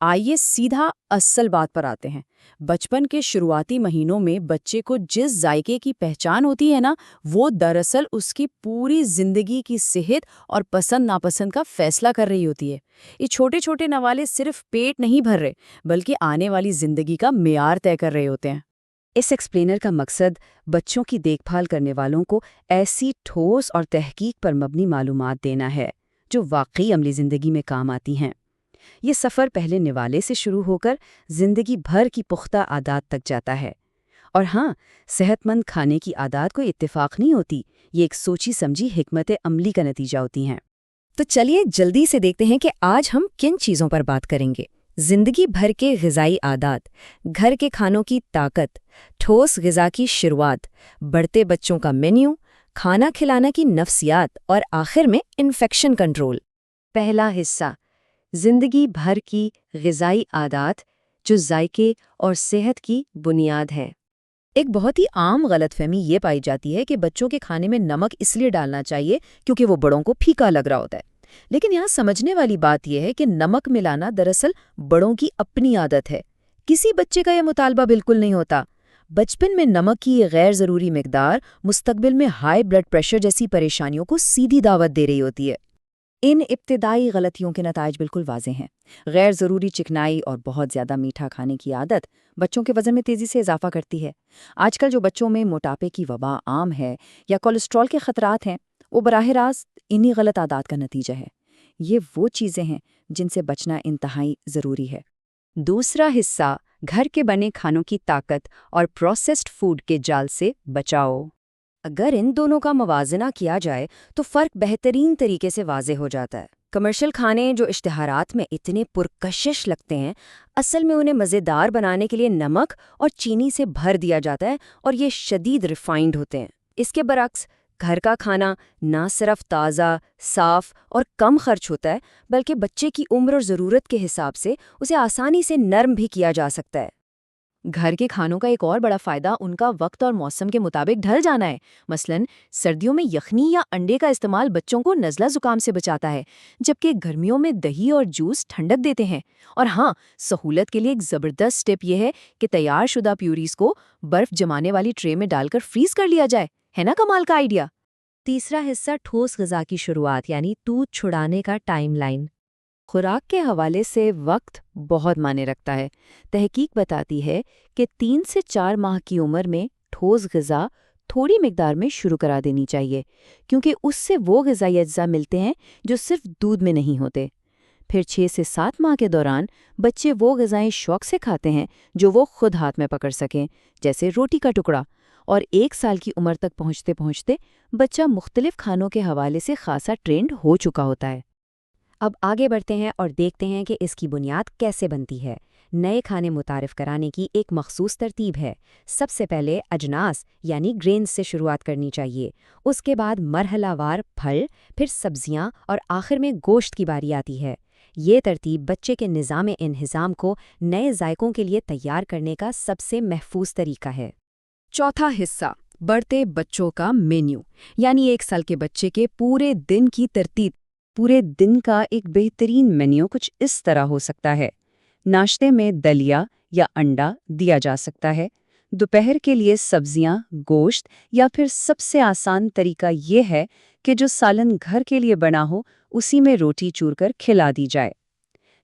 آئیے سیدھا اصل بات پر آتے ہیں۔ بچپن کے شروعاتی مہینوں میں بچے کو جس ذائقے کی پہچان ہوتی ہے نا، وہ دراصل اس کی پوری زندگی کی صحت اور پسند ناپسند کا فیصلہ کر رہی ہوتی ہے۔ یہ چھوٹے چھوٹے نوالے صرف پیٹ نہیں بھر رہے، بلکہ آنے والی زندگی کا معیار طے کر رہے ہوتے ہیں۔ اس ایکسپلینر کا مقصد بچوں کی دیکھ بھال کرنے والوں کو ایسی ٹھوس اور تحقیق پر مبنی معلومات دینا ہے جو واقعی عملی زندگی میں کام آتی ہیں۔ یہ سفر پہلے نوالے سے شروع ہو کر زندگی بھر کی پختہ عادات تک جاتا ہے۔ اور ہاں، صحت مند کھانے کی عادات کوئی اتفاق نہیں ہوتی، یہ ایک سوچی سمجھی حکمت عملی کا نتیجہ ہوتی ہیں۔ تو چلیے جلدی سے دیکھتے ہیں کہ آج ہم کن چیزوں پر بات کریں گے۔ زندگی بھر کے غذائی عادات، گھر کے کھانوں کی طاقت، ٹھوس غذا کی شروعات، بڑھتے بچوں کا مینیو، کھانا کھلانا کی نفسیات اور آخر میں انفیکشن کنٹرول۔ پہلا حصہ، زندگی بھر کی غذائی عادات جو ذائقے اور صحت کی بنیاد ہیں۔ ایک بہت ہی عام غلط فہمی یہ پائی جاتی ہے کہ بچوں کے کھانے میں نمک اس لیے ڈالنا چاہیے کیونکہ وہ بڑوں کو پھیکا لگ رہا ہوتا ہے۔ لیکن یہاں سمجھنے والی بات یہ ہے کہ نمک ملانا دراصل بڑوں کی اپنی عادت ہے، کسی بچے کا یہ مطالبہ بالکل نہیں ہوتا۔ بچپن میں نمک کی یہ غیر ضروری مقدار مستقبل میں ہائی بلڈ پریشر جیسی پریشانیوں کو سیدھی دعوت دے رہی ہوتی ہے۔ ان ابتدائی غلطیوں کے نتائج بالکل واضح ہیں۔ غیر ضروری چکنائی اور بہت زیادہ میٹھا کھانے کی عادت بچوں کے وزن میں تیزی سے اضافہ کرتی ہے۔ آج کل جو بچوں میں موٹاپے کی وبا عام ہے یا کولیسٹرول کے خطرات ہیں، وہ براہ راست انہی غلط عادات کا نتیجہ ہے۔ یہ وہ چیزیں ہیں جن سے بچنا انتہائی ضروری ہے۔ دوسرا حصہ، گھر کے بنے کھانوں کی طاقت اور پروسیسڈ فوڈ کے جال سے بچاؤ۔ اگر ان دونوں کا موازنہ کیا جائے تو فرق بہترین طریقے سے واضح ہو جاتا ہے۔ کمرشل کھانے جو اشتہارات میں اتنے پرکشش لگتے ہیں، اصل میں انہیں مزیدار بنانے کے لیے نمک اور چینی سے بھر دیا جاتا ہے اور یہ شدید ریفائنڈ ہوتے ہیں۔ اس کے برعکس گھر کا کھانا نہ صرف تازہ، صاف اور کم خرچ ہوتا ہے، بلکہ بچے کی عمر اور ضرورت کے حساب سے اسے آسانی سے نرم بھی کیا جا سکتا ہے۔ گھر کے کھانوں کا ایک اور بڑا فائدہ ان کا وقت اور موسم کے مطابق ڈھل جانا ہے۔ مثلاً سردیوں میں یخنی یا انڈے کا استعمال بچوں کو نزلہ زکام سے بچاتا ہے، جبکہ گرمیوں میں دہی اور جوس ٹھنڈک دیتے ہیں۔ اور ہاں، سہولت کے لیے ایک زبردست ٹپ یہ ہے کہ تیار شدہ پیوریز کو برف جمانے والی ٹرے میں ڈال کر فریز کر لیا جائے۔ ہے نا کمال کا آئیڈیا؟ تیسرا حصہ، ٹھوس غذا کی شروعات یعنی دودھ چھڑانے کا ٹائم لائن۔ خوراک کے حوالے سے وقت بہت معنی رکھتا ہے۔ تحقیق بتاتی ہے کہ 3 سے 4 ماہ کی عمر میں ٹھوس غذا تھوڑی مقدار میں شروع کرا دینی چاہیے، کیونکہ اس سے وہ غذائی اجزاء ملتے ہیں جو صرف دودھ میں نہیں ہوتے۔ پھر 6 سے 7 ماہ کے دوران بچے وہ غذائیں شوق سے کھاتے ہیں جو وہ خود ہاتھ میں پکڑ سکیں، جیسے روٹی کا ٹکڑا۔ اور 1 سال کی عمر تک پہنچتے پہنچتے بچہ مختلف کھانوں کے حوالے سے خاصا ٹرینڈ ہو چکا ہوتا ہے۔ اب آگے بڑھتے ہیں اور دیکھتے ہیں کہ اس کی بنیاد کیسے بنتی ہے۔ نئے کھانے متعارف کرانے کی ایک مخصوص ترتیب ہے۔ سب سے پہلے اجناس یعنی گرینز سے شروعات کرنی چاہیے، اس کے بعد مرحلہ وار پھل، پھر سبزیاں اور آخر میں گوشت کی باری آتی ہے۔ یہ ترتیب بچے کے نظام انہضام کو نئے ذائقوں کے لیے تیار کرنے کا سب سے محفوظ طریقہ ہے۔ چوتھا حصہ، بڑھتے بچوں کا مینیو یعنی 1 سال کے بچے کے پورے دن کی ترتیب۔ پورے دن کا ایک بہترین مینیو کچھ اس طرح ہو سکتا ہے۔ ناشتے میں دلیا یا انڈا دیا جا سکتا ہے۔ دوپہر کے لیے سبزیاں، گوشت، یا پھر سب سے آسان طریقہ یہ ہے کہ جو سالن گھر کے لیے بنا ہو اسی میں روٹی چور کر کھلا دی جائے۔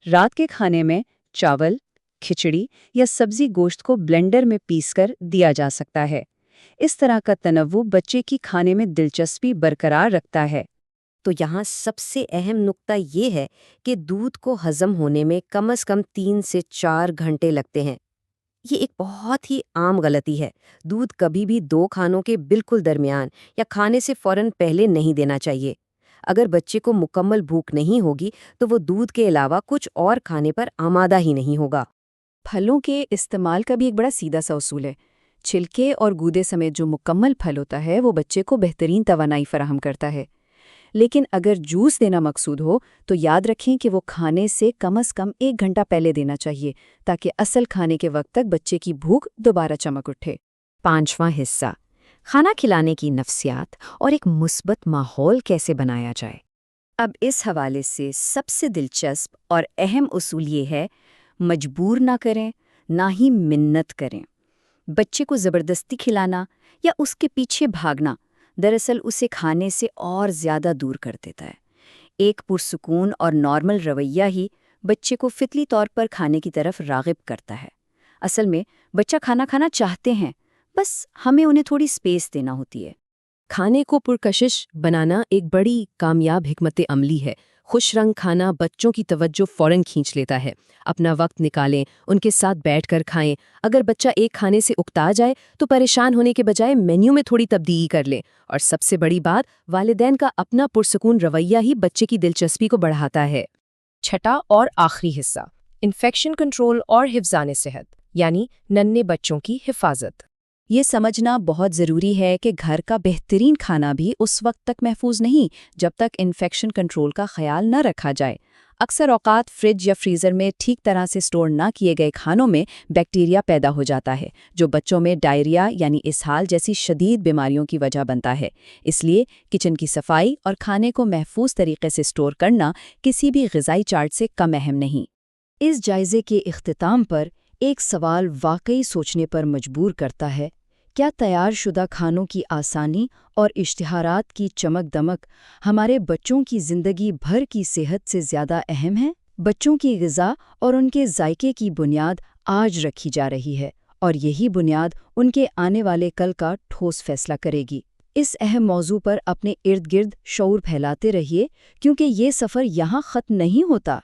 رات کے کھانے میں چاول، کھچڑی یا سبزی گوشت کو بلینڈر میں پیس کر دیا جا سکتا ہے۔ اس طرح کا تنوع بچے کی کھانے میں دلچسپی برقرار رکھتا ہے۔ تو یہاں سب سے اہم نقطہ یہ ہے کہ دودھ کو ہضم ہونے میں کم از کم 3 سے 4 گھنٹے لگتے ہیں۔ یہ ایک بہت ہی عام غلطی ہے۔ دودھ کبھی بھی 2 کھانوں کے بالکل درمیان یا کھانے سے فوراً پہلے نہیں دینا چاہیے۔ اگر بچے کو مکمل بھوک نہیں ہوگی تو وہ دودھ کے علاوہ کچھ اور کھانے پر آمادہ ہی نہیں ہوگا۔ پھلوں کے استعمال کا بھی ایک بڑا سیدھا سا اصول ہے۔ چھلکے اور گودے سمیت جو مکمل پھل ہوتا ہے وہ بچے کو بہترین توانائی فراہم کرتا ہے۔ لیکن اگر جوس دینا مقصود ہو تو یاد رکھیں کہ وہ کھانے سے کم از کم 1 گھنٹہ پہلے دینا چاہیے تاکہ اصل کھانے کے وقت تک بچے کی بھوک دوبارہ چمک اٹھے۔ 5واں حصہ، کھانا کھلانے کی نفسیات اور ایک مثبت ماحول کیسے بنایا جائے۔ اب اس حوالے سے سب سے دلچسپ اور اہم اصول یہ ہے، مجبور نہ کریں، نہ ہی منت کریں۔ بچے کو زبردستی کھلانا یا اس کے پیچھے بھاگنا دراصل اسے کھانے سے اور زیادہ دور کر دیتا ہے۔ ایک پرسکون اور نارمل رویہ ہی بچے کو فطری طور پر کھانے کی طرف راغب کرتا ہے۔ اصل میں بچہ کھانا چاہتے ہیں، بس ہمیں انہیں تھوڑی سپیس دینا ہوتی ہے۔ کھانے کو پرکشش بنانا ایک بڑی کامیاب حکمت عملی ہے۔ خوش رنگ کھانا بچوں کی توجہ فوراً کھینچ لیتا ہے۔ اپنا وقت نکالیں، ان کے ساتھ بیٹھ کر کھائیں۔ اگر بچہ ایک کھانے سے اکتا جائے تو پریشان ہونے کے بجائے مینیو میں تھوڑی تبدیلی کر لیں۔ اور سب سے بڑی بات، والدین کا اپنا پرسکون رویہ ہی بچے کی دلچسپی کو بڑھاتا ہے۔ چھٹا اور آخری حصہ، انفیکشن کنٹرول اور حفظان صحت، یعنی ننھے بچوں کی حفاظت۔ یہ سمجھنا بہت ضروری ہے کہ گھر کا بہترین کھانا بھی اس وقت تک محفوظ نہیں جب تک انفیکشن کنٹرول کا خیال نہ رکھا جائے۔ اکثر اوقات فریج یا فریزر میں ٹھیک طرح سے سٹور نہ کیے گئے کھانوں میں بیکٹیریا پیدا ہو جاتا ہے، جو بچوں میں ڈائریا یعنی اسہال جیسی شدید بیماریوں کی وجہ بنتا ہے۔ اس لیے کچن کی صفائی اور کھانے کو محفوظ طریقے سے سٹور کرنا کسی بھی غذائی چارٹ سے کم اہم نہیں۔ اس جائزے کے اختتام پر ایک سوال واقعی سوچنے پر مجبور کرتا ہے: کیا تیار شدہ کھانوں کی آسانی اور اشتہارات کی چمک دمک ہمارے بچوں کی زندگی بھر کی صحت سے زیادہ اہم ہے؟ بچوں کی غذا اور ان کے ذائقے کی بنیاد آج رکھی جا رہی ہے، اور یہی بنیاد ان کے آنے والے کل کا ٹھوس فیصلہ کرے گی۔ اس اہم موضوع پر اپنے ارد گرد شعور پھیلاتے رہیے، کیونکہ یہ سفر یہاں ختم نہیں ہوتا۔